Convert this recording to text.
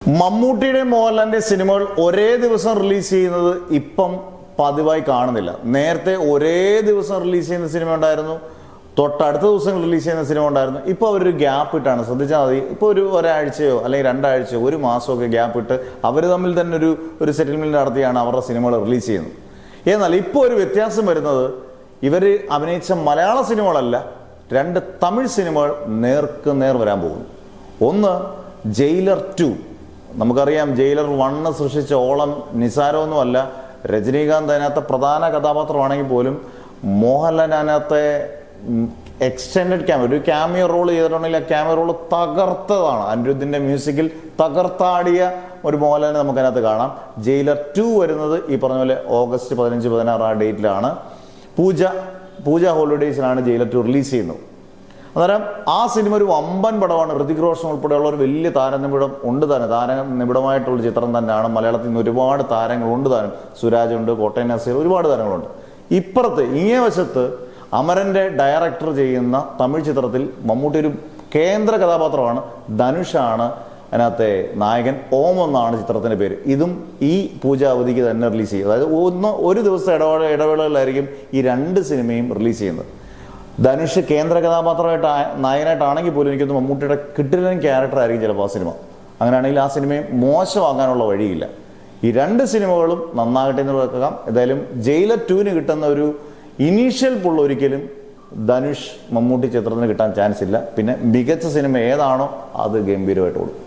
മമ്മൂട്ടിയുടെ മോഹൻലാലിന്റെ സിനിമകൾ ഒരേ ദിവസം റിലീസ് ചെയ്യുന്നത് ഇപ്പം പതിവായി കാണുന്നില്ല. നേരത്തെ ഒരേ ദിവസം റിലീസ് ചെയ്യുന്ന സിനിമ ഉണ്ടായിരുന്നു, തൊട്ടടുത്ത ദിവസം റിലീസ് ചെയ്യുന്ന സിനിമ ഉണ്ടായിരുന്നു. ഇപ്പോൾ അവരൊരു ഗ്യാപ്പ് ഇട്ടാണ്, ശ്രദ്ധിച്ചാൽ മതി. ഇപ്പോൾ ഒരാഴ്ചയോ അല്ലെങ്കിൽ രണ്ടാഴ്ചയോ ഒരു മാസമൊക്കെ ഗ്യാപ്പ് ഇട്ട് അവർ തമ്മിൽ തന്നെ ഒരു സെറ്റിൽമെന്റ് നടത്തിയാണ് അവരുടെ സിനിമകൾ റിലീസ് ചെയ്യുന്നത്. എന്നാൽ ഇപ്പോൾ ഒരു വ്യത്യാസം വരുന്നത്, ഇവർ അഭിനയിച്ച മലയാള സിനിമകളല്ല, രണ്ട് തമിഴ് സിനിമകൾ നേർക്ക് നേർ വരാൻ പോകുന്നു. ഒന്ന് ജയിലർ 2. നമുക്കറിയാം ജയിലർ 1 സൃഷ്ടിച്ച ഓളം നിസാരമൊന്നുമല്ല. രജനീകാന്ത് അതിനകത്തെ പ്രധാന കഥാപാത്രമാണെങ്കിൽ പോലും മോഹൻലാൽ അതിനകത്തെ എക്സ്റ്റെൻഡഡ് ഒരു ക്യാമിയോ റോൾ ചെയ്തിട്ടുണ്ടെങ്കിൽ ആ ക്യാമിയോ റോൾ തകർത്തതാണ്. അനിരുദ്ധിന്റെ മ്യൂസിക്കിൽ തകർത്താടിയ ഒരു മോഹൻലാലിനെ നമുക്കതിനകത്ത് കാണാം. ജയിലർ 2 വരുന്നത് ഈ പറഞ്ഞ പോലെ ഓഗസ്റ്റ് 15-16 ആ ഡേറ്റിലാണ്. പൂജ ഹോളിഡേയ്സിലാണ് ജയിലർ 2 റിലീസ് ചെയ്യുന്നത്. അന്നേരം ആ സിനിമ ഒരു വമ്പൻ പടമാണ്. ഋതിക് റോഷൻ ഉൾപ്പെടെയുള്ള ഒരു വലിയ താരനിബിഡം ഉണ്ട് തന്നെ, താരനിബിഡമായിട്ടുള്ള ചിത്രം തന്നെയാണ്. മലയാളത്തിൽ നിന്ന് ഒരുപാട് താരങ്ങളുണ്ട് താനും. സുരാജ് ഉണ്ട്, കോട്ടയം നസീർ, ഒരുപാട് താരങ്ങളുണ്ട്. ഇപ്പുറത്ത് ഇങ്ങേ വശത്ത് അമരന്റെ ഡയറക്ടർ ചെയ്യുന്ന തമിഴ് ചിത്രത്തിൽ മമ്മൂട്ടി ഒരു കേന്ദ്ര കഥാപാത്രമാണ്. ധനുഷാണ് അതിനകത്തെ നായകൻ. ഓം എന്നാണ് ചിത്രത്തിന്റെ പേര്. ഇതും ഈ പൂജ അവധിക്ക് തന്നെ റിലീസ് ചെയ്യും. അതായത് ഒരു ദിവസം ഇടവേളകളിലായിരിക്കും ഈ രണ്ട് സിനിമയും റിലീസ് ചെയ്യുന്നത്. ധനുഷ് കേന്ദ്ര കഥാപാത്രമായിട്ട് നായകനായിട്ടാണെങ്കിൽ പോലും എനിക്കൊന്ന് മമ്മൂട്ടിയുടെ കിട്ടില്ല ക്യാരക്ടർ ആയിരിക്കും ചിലപ്പോൾ ആ സിനിമ. അങ്ങനെയാണെങ്കിൽ ആ സിനിമയെ മോശമാകാനുള്ള വഴിയില്ല. ഈ രണ്ട് സിനിമകളും നന്നാകട്ടെ എന്ന് വെക്കാം. ഏതായാലും ജയിലർ 2 കിട്ടുന്ന ഒരു ഇനീഷ്യൽ പുള്ള ഒരിക്കലും ധനുഷ് മമ്മൂട്ടി ചിത്രത്തിന് കിട്ടാൻ ചാൻസ് ഇല്ല. പിന്നെ മികച്ച സിനിമ ഏതാണോ അത് ഗംഭീരമായിട്ട് കൊടുക്കും.